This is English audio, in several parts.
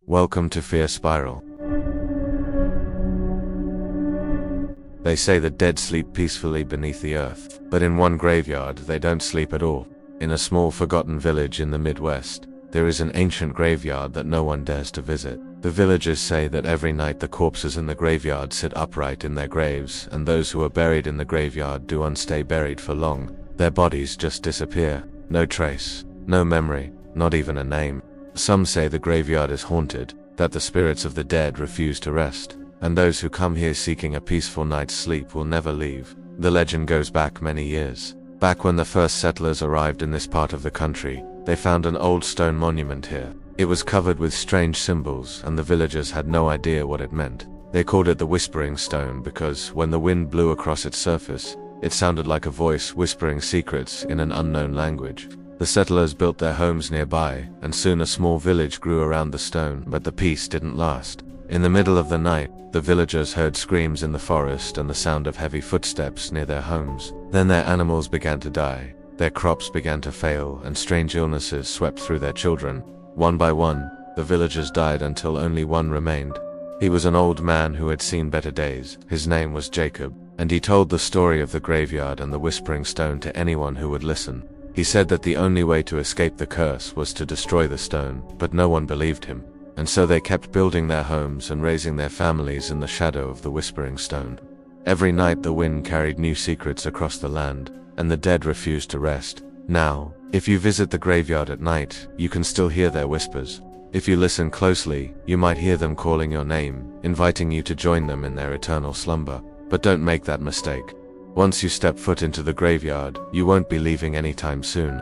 Welcome to Fear Spiral. They say the dead sleep peacefully beneath the earth, but in one graveyard they don't sleep at all. In a small forgotten village in the Midwest, there is an ancient graveyard that no one dares to visit. The villagers say that every night the corpses in the graveyard sit upright in their graves, and those who are buried in the graveyard don't stay buried for long. Their bodies just disappear. No trace, no memory, not even a name. Some say the graveyard is haunted, that the spirits of the dead refuse to rest, and those who come here seeking a peaceful night's sleep will never leave. The legend goes back many years. Back when the first settlers arrived in this part of the country, they found an old stone monument here. It was covered with strange symbols, and the villagers had no idea what it meant. They called it the Whispering Stone because when the wind blew across its surface, it sounded like a voice whispering secrets in an unknown language. The settlers built their homes nearby, and soon a small village grew around the stone, but the peace didn't last. In the middle of the night, the villagers heard screams in the forest and the sound of heavy footsteps near their homes. Then their animals began to die, their crops began to fail, and strange illnesses swept through their children. One by one, the villagers died until only one remained. He was an old man who had seen better days. His name was Jacob, and he told the story of the graveyard and the Whispering Stone to anyone who would listen. He said that the only way to escape the curse was to destroy the stone, but no one believed him, and so they kept building their homes and raising their families in the shadow of the Whispering Stone. Every night the wind carried new secrets across the land, and the dead refused to rest. Now, if you visit the graveyard at night, you can still hear their whispers. If you listen closely, you might hear them calling your name, inviting you to join them in their eternal slumber. But don't make that mistake. Once you step foot into the graveyard, you won't be leaving anytime soon.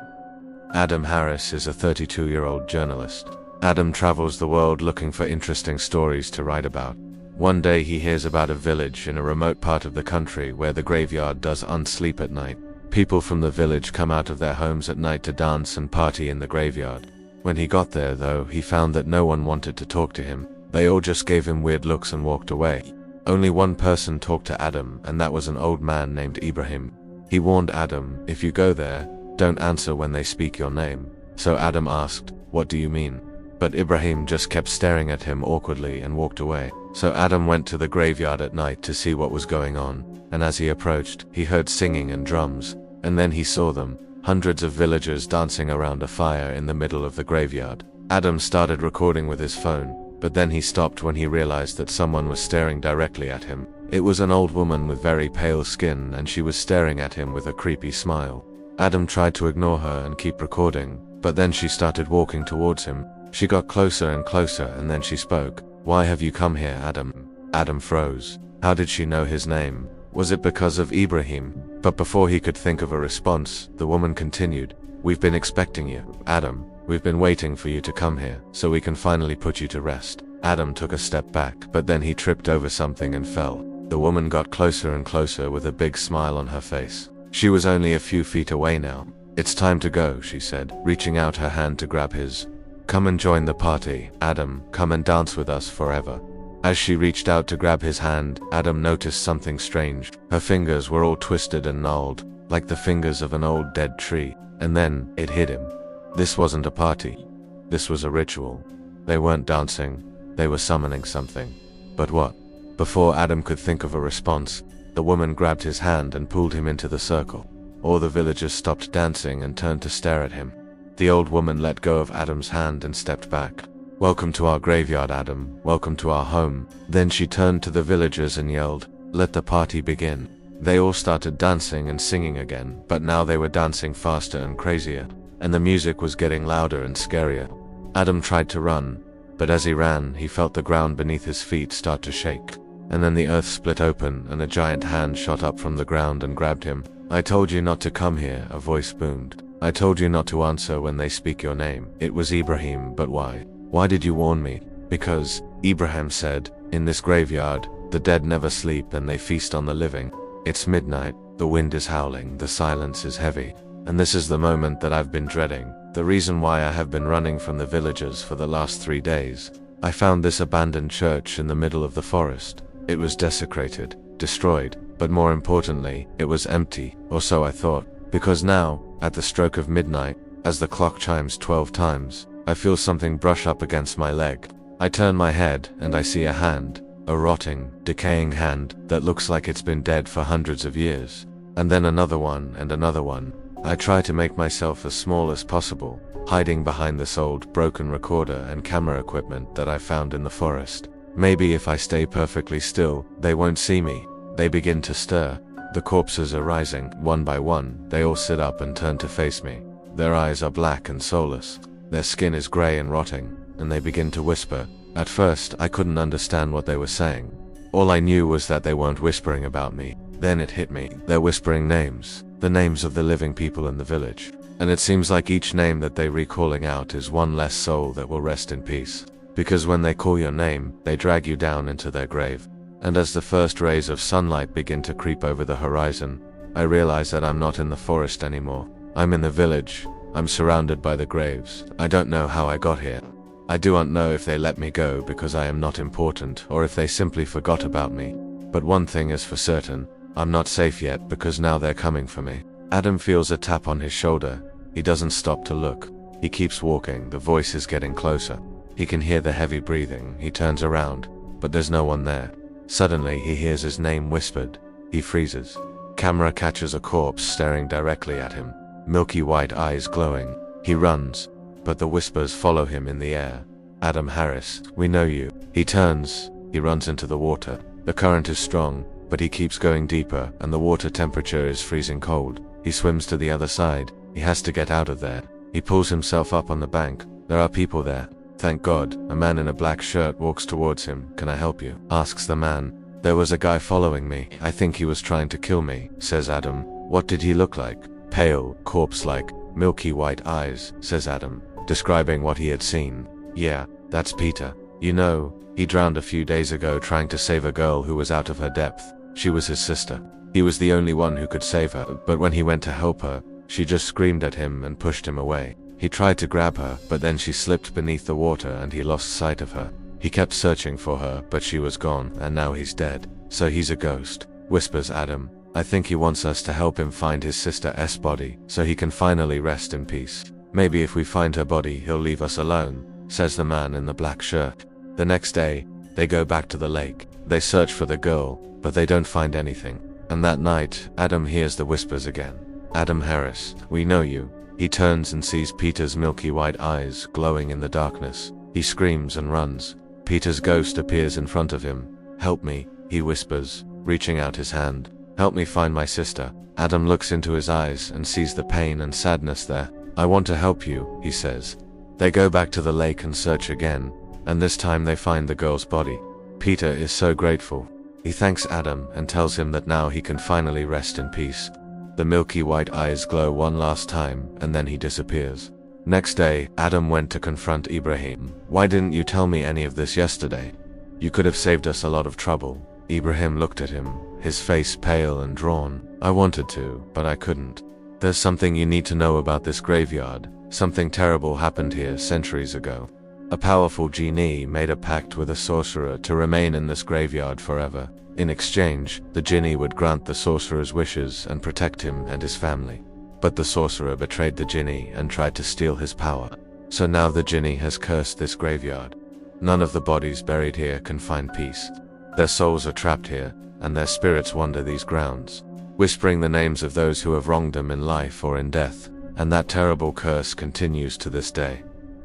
Adam Harris is a 32-year-old journalist. Adam travels the world looking for interesting stories to write about. One day he hears about a village in a remote part of the country where the graveyard doesn't sleep at night. People from the village come out of their homes at night to dance and party in the graveyard. When he got there, though, he found that no one wanted to talk to him. They all just gave him weird looks and walked away. Only one person talked to Adam, and that was an old man named Ibrahim. He warned Adam, if you go there, don't answer when they speak your name. So Adam asked, what do you mean? But Ibrahim just kept staring at him awkwardly and walked away. So Adam went to the graveyard at night to see what was going on, and as he approached, he heard singing and drums, and then he saw them, hundreds of villagers dancing around a fire in the middle of the graveyard. Adam started recording with his phone, but then he stopped when he realized that someone was staring directly at him. It was an old woman with very pale skin, and she was staring at him with a creepy smile. Adam tried to ignore her and keep recording, but then she started walking towards him. She got closer and closer, and then she spoke. Why have you come here, Adam? Adam froze. How did she know his name? Was it because of Ibrahim? But before he could think of a response, the woman continued. We've been expecting you, Adam. We've been waiting for you to come here, so we can finally put you to rest. Adam took a step back, but then he tripped over something and fell. The woman got closer and closer with a big smile on her face. She was only a few feet away now. It's time to go, she said, reaching out her hand to grab his. Come and join the party, Adam. Come and dance with us forever. As she reached out to grab his hand, Adam noticed something strange. Her fingers were all twisted and gnarled, like the fingers of an old dead tree. And then, it hit him. This wasn't a party. This was a ritual. They weren't dancing. They were summoning something. But what? Before Adam could think of a response, the woman grabbed his hand and pulled him into the circle. All the villagers stopped dancing and turned to stare at him. The old woman let go of Adam's hand and stepped back. Welcome to our graveyard, Adam. Welcome to our home. Then she turned to the villagers and yelled, let the party begin. They all started dancing and singing again, but now they were dancing faster and crazier, and the music was getting louder and scarier. Adam tried to run, but as he ran, he felt the ground beneath his feet start to shake. And then the earth split open and a giant hand shot up from the ground and grabbed him. I told you not to come here, a voice boomed. I told you not to answer when they speak your name. It was Ibrahim, but why? Why did you warn me? Because, Ibrahim said, in this graveyard, the dead never sleep and they feast on the living. It's midnight, the wind is howling, the silence is heavy. And this is the moment that I've been dreading, the reason why I have been running from the villagers for the last 3 days. I found this abandoned church in the middle of the forest. It was desecrated, destroyed, but more importantly, it was empty, or so I thought. Because now, at the stroke of midnight, as the clock chimes 12 times, I feel something brush up against my leg. I turn my head and I see a hand, a rotting, decaying hand that looks like it's been dead for hundreds of years. And then another one and another one. I try to make myself as small as possible, hiding behind this old, broken recorder and camera equipment that I found in the forest. Maybe if I stay perfectly still, they won't see me. They begin to stir. The corpses are rising, one by one. They all sit up and turn to face me. Their eyes are black and soulless. Their skin is gray and rotting, and they begin to whisper. At first, I couldn't understand what they were saying. All I knew was that they weren't whispering about me. Then it hit me. They're whispering names, the names of the living people in the village. And it seems like each name that they're recalling out is one less soul that will rest in peace. Because when they call your name, they drag you down into their grave. And as the first rays of sunlight begin to creep over the horizon, I realize that I'm not in the forest anymore. I'm in the village. I'm surrounded by the graves. I don't know how I got here. I don't know if they let me go because I am not important or if they simply forgot about me. But one thing is for certain, I'm not safe yet because now they're coming for me. Adam feels a tap on his shoulder. He doesn't stop to look. He keeps walking. The voice is getting closer. He can hear the heavy breathing. He turns around, but there's no one there. Suddenly, he hears his name whispered. He freezes. Camera catches a corpse staring directly at him, milky white eyes glowing. He runs, but the whispers follow him in the air. Adam Harris, we know you. He turns. He runs into the water. The current is strong, but he keeps going deeper, and the water temperature is freezing cold. He swims to the other side. He has to get out of there. He pulls himself up on the bank. There are people there. Thank God. A man in a black shirt walks towards him. Can I help you? Asks the man. There was a guy following me. I think he was trying to kill me, says Adam. What did he look like? Pale, corpse-like, milky white eyes, says Adam, describing what he had seen. Yeah, that's Peter. You know, he drowned a few days ago trying to save a girl who was out of her depth. She was his sister. He was the only one who could save her, but when he went to help her, she just screamed at him and pushed him away. He tried to grab her, but then she slipped beneath the water and he lost sight of her. He kept searching for her, but she was gone, and now he's dead. So he's a ghost, whispers Adam. I think he wants us to help him find his sister's body, so he can finally rest in peace. Maybe if we find her body, he'll leave us alone, says the man in the black shirt. The next day, they go back to the lake. They search for the girl, but they don't find anything. And that night, Adam hears the whispers again. Adam Harris, we know you. He turns and sees Peter's milky white eyes glowing in the darkness. He screams and runs. Peter's ghost appears in front of him. Help me, he whispers, reaching out his hand. Help me find my sister. Adam looks into his eyes and sees the pain and sadness there. I want to help you, he says. They go back to the lake and search again, and this time they find the girl's body. Peter is so grateful. He thanks Adam and tells him that now he can finally rest in peace. The milky white eyes glow one last time, and then he disappears. Next day, Adam went to confront Ibrahim. Why didn't you tell me any of this yesterday? You could have saved us a lot of trouble. Ibrahim looked at him, his face pale and drawn. I wanted to, but I couldn't. There's something you need to know about this graveyard. Something terrible happened here centuries ago. A powerful genie made a pact with a sorcerer to remain in this graveyard forever. In exchange, the genie would grant the sorcerer's wishes and protect him and his family. But the sorcerer betrayed the genie and tried to steal his power. So now the genie has cursed this graveyard. None of the bodies buried here can find peace. Their souls are trapped here, and their spirits wander these grounds, whispering the names of those who have wronged them in life or in death, and that terrible curse continues to this day.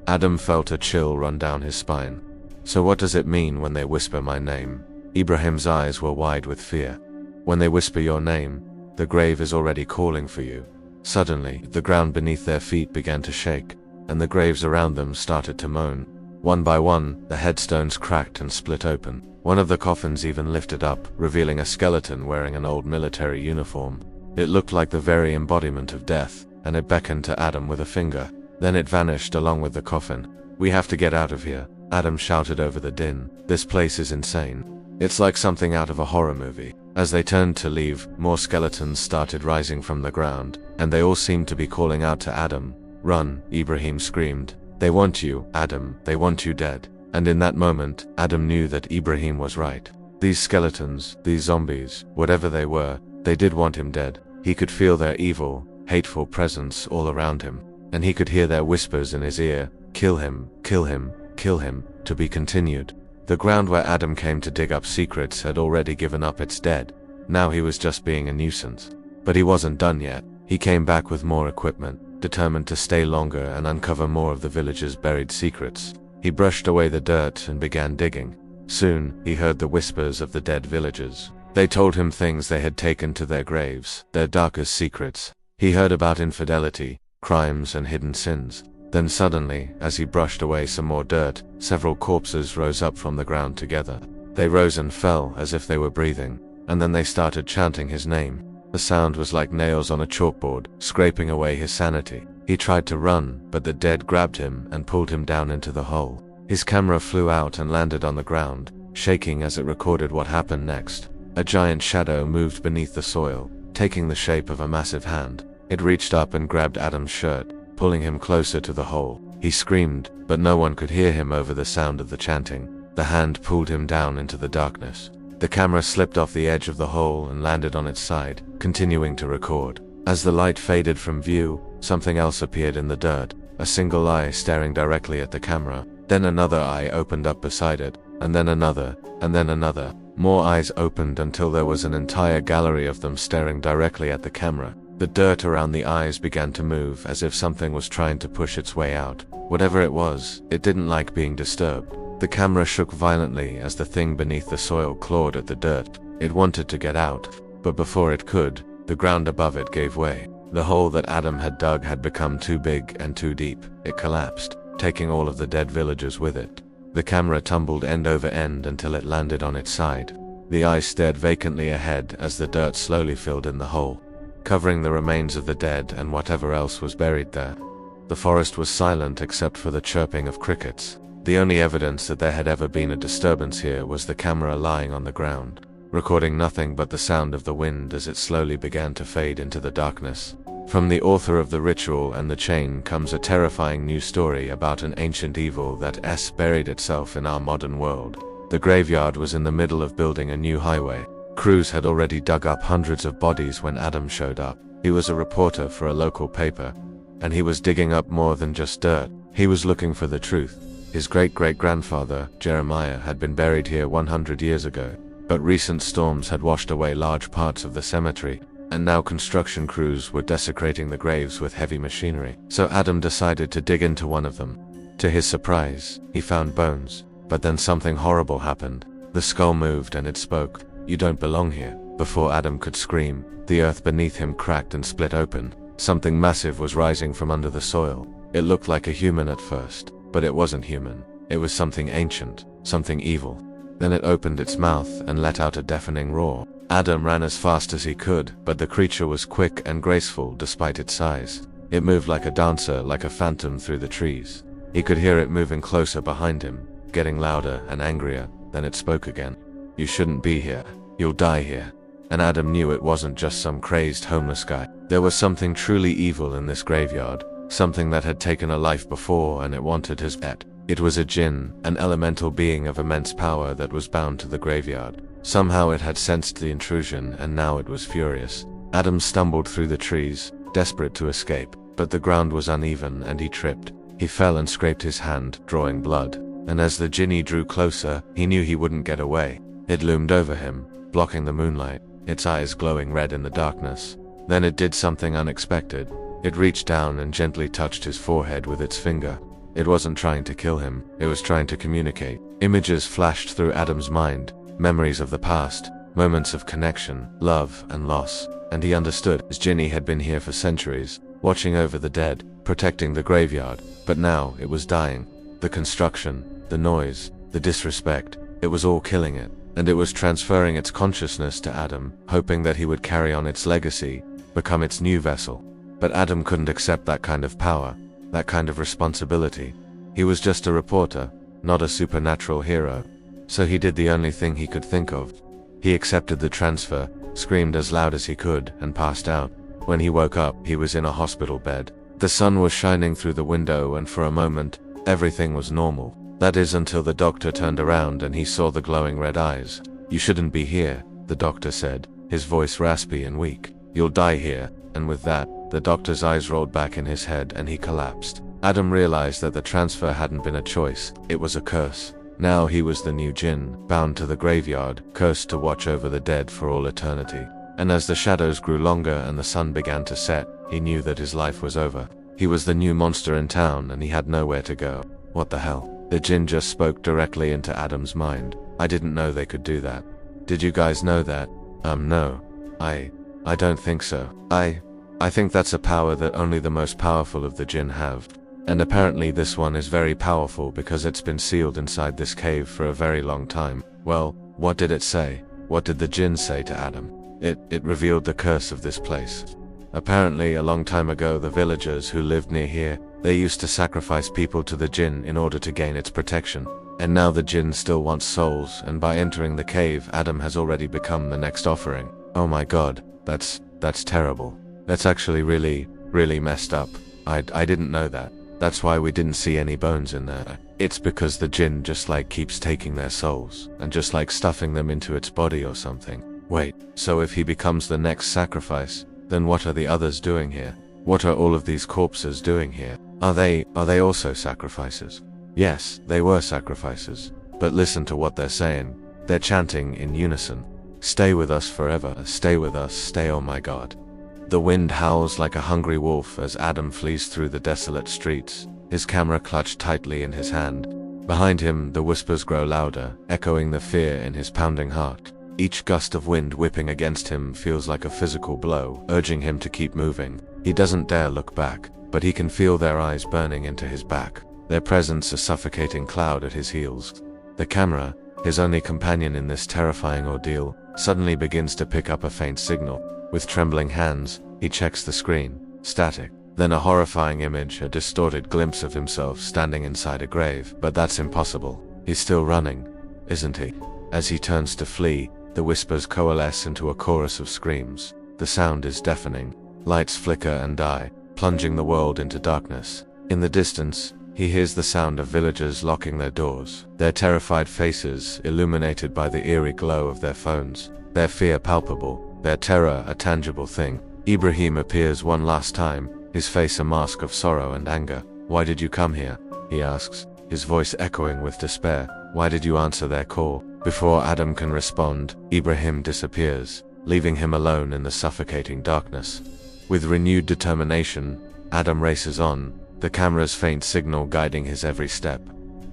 Adam felt a chill run down his spine. So what does it mean when they whisper my name? Ibrahim's eyes were wide with fear. When they whisper your name, the grave is already calling for you. Suddenly, the ground beneath their feet began to shake, and the graves around them started to moan. One by one, the headstones cracked and split open. One of the coffins even lifted up, revealing a skeleton wearing an old military uniform. It looked like the very embodiment of death, and it beckoned to Adam with a finger. Then it vanished along with the coffin. We have to get out of here, Adam shouted over the din. This place is insane. It's like something out of a horror movie. As they turned to leave, more skeletons started rising from the ground, and they all seemed to be calling out to Adam. Run, Ibrahim screamed. They want you, Adam, they want you dead. And in that moment, Adam knew that Ibrahim was right. These skeletons, these zombies, whatever they were, they did want him dead. He could feel their evil, hateful presence all around him, and he could hear their whispers in his ear. Kill him, Kill him, to be continued. The ground where Adam came to dig up secrets had already given up its dead. Now he was just being a nuisance. But he wasn't done yet. He came back with more equipment, determined to stay longer and uncover more of the village's buried secrets. He brushed away the dirt and began digging. Soon, he heard the whispers of the dead villagers. They told him things they had taken to their graves, their darkest secrets. He heard about infidelity, crimes and hidden sins. Then suddenly, as he brushed away some more dirt, several corpses rose up from the ground together. They rose and fell as if they were breathing, and then they started chanting his name. The sound was like nails on a chalkboard, scraping away his sanity. He tried to run, but the dead grabbed him and pulled him down into the hole. His camera flew out and landed on the ground, shaking as it recorded what happened next. A giant shadow moved beneath the soil, taking the shape of a massive hand. It reached up and grabbed Adam's shirt, pulling him closer to the hole. He screamed, but no one could hear him over the sound of the chanting. The hand pulled him down into the darkness. The camera slipped off the edge of the hole and landed on its side, continuing to record. As the light faded from view, something else appeared in the dirt, a single eye staring directly at the camera. Then another eye opened up beside it, and then another, and then another. More eyes opened until there was an entire gallery of them staring directly at the camera. The dirt around the eyes began to move as if something was trying to push its way out. Whatever it was, it didn't like being disturbed. The camera shook violently as the thing beneath the soil clawed at the dirt. It wanted to get out, but before it could, the ground above it gave way. The hole that Adam had dug had become too big and too deep. It collapsed, taking all of the dead villagers with it. The camera tumbled end over end until it landed on its side. The eye stared vacantly ahead as the dirt slowly filled in the hole, covering the remains of the dead and whatever else was buried there. The forest was silent except for the chirping of crickets. The only evidence that there had ever been a disturbance here was the camera lying on the ground, recording nothing but the sound of the wind as it slowly began to fade into the darkness. From the author of the ritual and the chain comes a terrifying new story about an ancient evil that buried itself in our modern world. The graveyard was in the middle of building a new highway. Crews had already dug up hundreds of bodies when Adam showed up. He was a reporter for a local paper, and he was digging up more than just dirt. He was looking for the truth. His great-great-grandfather, Jeremiah, had been buried here 100 years ago, but recent storms had washed away large parts of the cemetery, and now construction crews were desecrating the graves with heavy machinery. So Adam decided to dig into one of them. To his surprise, he found bones, but then something horrible happened. The skull moved and it spoke. "You don't belong here." Before Adam could scream, the earth beneath him cracked and split open. Something massive was rising from under the soil. It looked like a human at first, but it wasn't human. It was something ancient, something evil. Then it opened its mouth and let out a deafening roar. Adam ran as fast as he could, but the creature was quick and graceful despite its size. It moved like a dancer, like a phantom through the trees. He could hear it moving closer behind him, getting louder and angrier. Then it spoke again. "You shouldn't be here. You'll die here." And Adam knew it wasn't just some crazed homeless guy. There was something truly evil in this graveyard, something that had taken a life before and it wanted his pet. It was a jinn, an elemental being of immense power that was bound to the graveyard. Somehow it had sensed the intrusion and now it was furious. Adam stumbled through the trees, desperate to escape, but the ground was uneven and he tripped. He fell and scraped his hand, drawing blood. And as the jinni drew closer, he knew he wouldn't get away. It loomed over him, blocking the moonlight, its eyes glowing red in the darkness. Then it did something unexpected. It reached down and gently touched his forehead with its finger. It wasn't trying to kill him, it was trying to communicate. Images flashed through Adam's mind, memories of the past, moments of connection, love, and loss. And he understood. His jinni had been here for centuries, watching over the dead, protecting the graveyard, but now it was dying. The construction, the noise, the disrespect, it was all killing it, and it was transferring its consciousness to Adam, hoping that he would carry on its legacy, become its new vessel. But Adam couldn't accept that kind of power, that kind of responsibility. He was just a reporter, not a supernatural hero. So he did the only thing he could think of. He accepted the transfer, screamed as loud as he could, and passed out. When he woke up, he was in a hospital bed. The sun was shining through the window and for a moment, everything was normal. That is until the doctor turned around and he saw the glowing red eyes. "You shouldn't be here," the doctor said, his voice raspy and weak. "You'll die here." And with that, the doctor's eyes rolled back in his head and he collapsed. Adam realized that the transfer hadn't been a choice, it was a curse. Now he was the new Jinn, bound to the graveyard, cursed to watch over the dead for all eternity. And as the shadows grew longer and the sun began to set, he knew that his life was over. He was the new monster in town and he had nowhere to go. What the hell? The Jinn just spoke directly into Adam's mind. I didn't know they could do that. Did you guys know that? No. I don't think so. I think that's a power that only the most powerful of the Jinn have. And apparently this one is very powerful because it's been sealed inside this cave for a very long time. Well, what did it say? What did the Jinn say to Adam? It revealed the curse of this place. Apparently, a long time ago, the villagers who lived near here, they used to sacrifice people to the Jinn in order to gain its protection. And now the Jinn still wants souls, and by entering the cave, Adam has already become the next offering. Oh my god, that's terrible. That's actually really messed up. I didn't know that. That's why we didn't see any bones in there. It's because the Jinn just keeps taking their souls, and just stuffing them into its body or something. Wait, so if he becomes the next sacrifice, then what are the others doing here? What are all of these corpses doing here? Are they also sacrifices? Yes, they were sacrifices. But listen to what they're saying. They're chanting in unison. Stay with us forever, stay with us, stay, oh my god. The wind howls like a hungry wolf as Adam flees through the desolate streets, his camera clutched tightly in his hand. Behind him, the whispers grow louder, echoing the fear in his pounding heart. Each gust of wind whipping against him feels like a physical blow, urging him to keep moving. He doesn't dare look back, but he can feel their eyes burning into his back, their presence a suffocating cloud at his heels. The camera, his only companion in this terrifying ordeal, suddenly begins to pick up a faint signal. With trembling hands, he checks the screen. Static. Then a horrifying image, a distorted glimpse of himself standing inside a grave. But that's impossible. He's still running, isn't he? As he turns to flee, the whispers coalesce into a chorus of screams. The sound is deafening. Lights flicker and die, plunging the world into darkness. In the distance, he hears the sound of villagers locking their doors, their terrified faces illuminated by the eerie glow of their phones, their fear palpable, their terror a tangible thing. Ibrahim appears one last time, his face a mask of sorrow and anger. "Why did you come here?" he asks, his voice echoing with despair. "Why did you answer their call?" Before Adam can respond, Ibrahim disappears, leaving him alone in the suffocating darkness. With renewed determination, Adam races on, the camera's faint signal guiding his every step.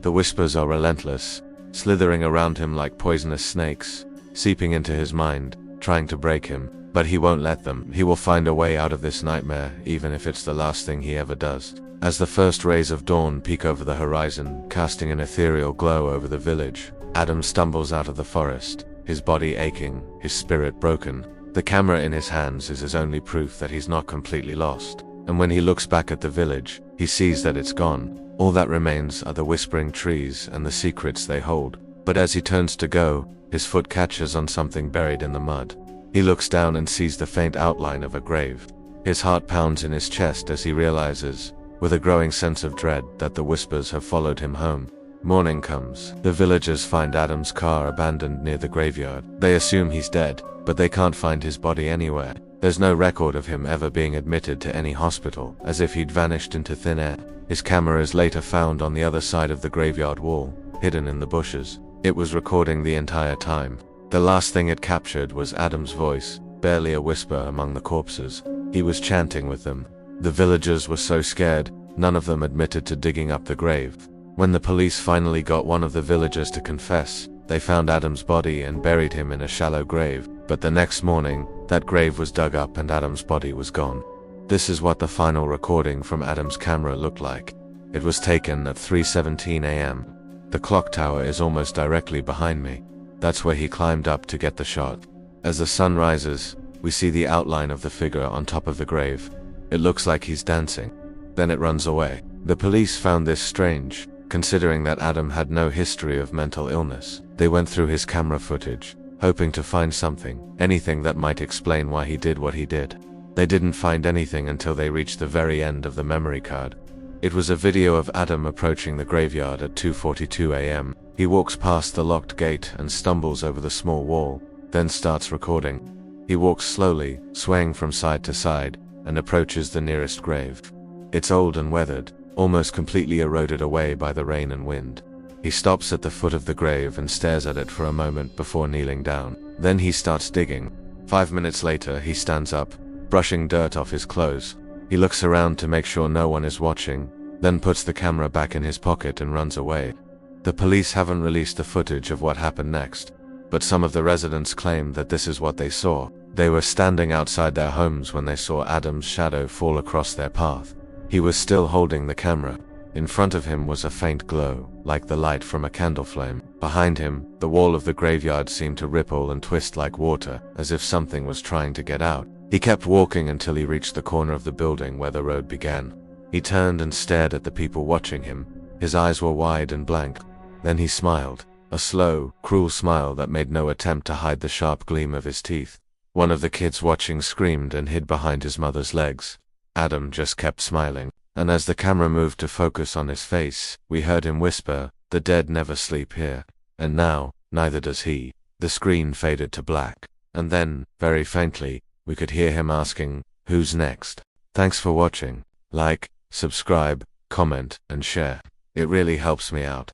The whispers are relentless, slithering around him like poisonous snakes, seeping into his mind, trying to break him. But he won't let them. He will find a way out of this nightmare, even if it's the last thing he ever does. As the first rays of dawn peek over the horizon, casting an ethereal glow over the village, Adam stumbles out of the forest, his body aching, his spirit broken. The camera in his hands is his only proof that he's not completely lost. And when he looks back at the village, he sees that it's gone. All that remains are the whispering trees and the secrets they hold. But as he turns to go, his foot catches on something buried in the mud. He looks down and sees the faint outline of a grave. His heart pounds in his chest as he realizes, with a growing sense of dread, that the whispers have followed him home. Morning comes. The villagers find Adam's car abandoned near the graveyard. They assume he's dead, but they can't find his body anywhere. There's no record of him ever being admitted to any hospital, as if he'd vanished into thin air. His camera is later found on the other side of the graveyard wall, hidden in the bushes. It was recording the entire time. The last thing it captured was Adam's voice, barely a whisper among the corpses. He was chanting with them. The villagers were so scared, none of them admitted to digging up the grave. When the police finally got one of the villagers to confess, they found Adam's body and buried him in a shallow grave. But the next morning, that grave was dug up and Adam's body was gone. This is what the final recording from Adam's camera looked like. It was taken at 3:17 a.m. The clock tower is almost directly behind me. That's where he climbed up to get the shot. As the sun rises, we see the outline of the figure on top of the grave. It looks like he's dancing. Then it runs away. The police found this strange, considering that Adam had no history of mental illness. They went through his camera footage, hoping to find something, anything that might explain why he did what he did. They didn't find anything until they reached the very end of the memory card. It was a video of Adam approaching the graveyard at 2:42 a.m. He walks past the locked gate and stumbles over the small wall, then starts recording. He walks slowly, swaying from side to side, and approaches the nearest grave. It's old and weathered, almost completely eroded away by the rain and wind. He stops at the foot of the grave and stares at it for a moment before kneeling down. Then he starts digging. 5 minutes later, he stands up, brushing dirt off his clothes. He looks around to make sure no one is watching, then puts the camera back in his pocket and runs away. The police haven't released the footage of what happened next, but some of the residents claim that this is what they saw. They were standing outside their homes when they saw Adam's shadow fall across their path. He was still holding the camera. In front of him was a faint glow, like the light from a candle flame. Behind him, the wall of the graveyard seemed to ripple and twist like water, as if something was trying to get out. He kept walking until he reached the corner of the building where the road began. He turned and stared at the people watching him. His eyes were wide and blank. Then he smiled, a slow, cruel smile that made no attempt to hide the sharp gleam of his teeth. One of the kids watching screamed and hid behind his mother's legs. Adam just kept smiling, and as the camera moved to focus on his face, we heard him whisper, "The dead never sleep here." And now, neither does he. The screen faded to black, and then, very faintly, we could hear him asking, "Who's next?" Thanks for watching. Like, subscribe, comment, and share. It really helps me out.